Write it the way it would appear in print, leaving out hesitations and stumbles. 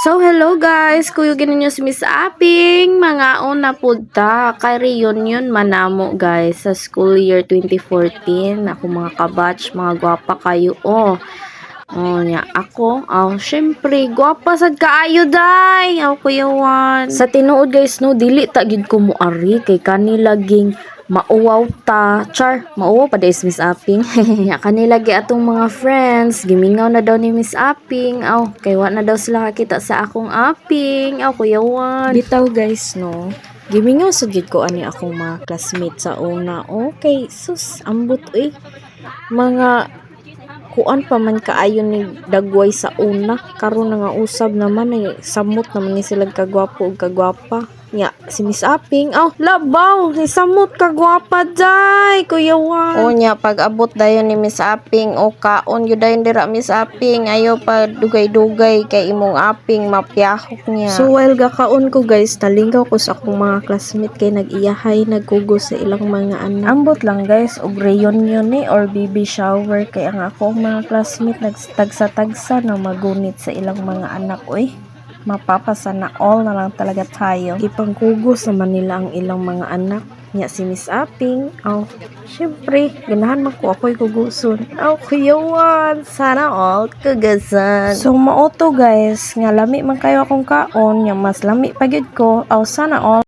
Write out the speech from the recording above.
So, hello guys! Kuyugin ninyo si Miss Aping. Mga una po ta. Kay reunion manamo guys sa school year 2014. Ako mga kabatch, mga gwapa kayo. Oh, nya ako. Syempre, gwapa sad kaayo day. Kuyawan. Sa tinuod guys, no, dili ta gid ko moari kay kanilaging mauwaw ta. Char, mauwaw pa des Miss Aping. Kanilagi atong mga friends, gimingaw na daw ni Miss Aping. Kay wa na daw sila kakita sa akong Aping. Kuyawan. Bitaw guys, no. Gimingaw sa gid ko ani akong mga classmate sa una. Okay, sus, ambot mga kuan pa man kaayo ni dagway sa una karon nga usab naman ay samot naman ni sila kagwapo ug kagwapa nya si Miss Aping labaw ni samot kagwapa day kuyawan nya pag abot dayon ni Miss Aping kaon gyud dayon dira Miss Aping ayo pa dugay-dugay kay imong Aping mapyahok niya. So while gakaon ko guys, talinggaw ko sa akong mga classmate kay nag-iyahay nagkugos sa ilang mga anak. Ambot lang guys og reunion ni or baby shower kay ang akong mga classmate nagtagsa-tagsa na magunit sa ilang mga anak mapapasana all na lang talaga tayo. Ipangkugos naman nila ang ilang mga anak nya si Miss Aping. Syempre, ganahan man ko ako'y kuguson. Kuyawan, sana all kugasan. So, mauto guys, nga lami man kayo akong kaon, nya mas lami pagid ko. Sana all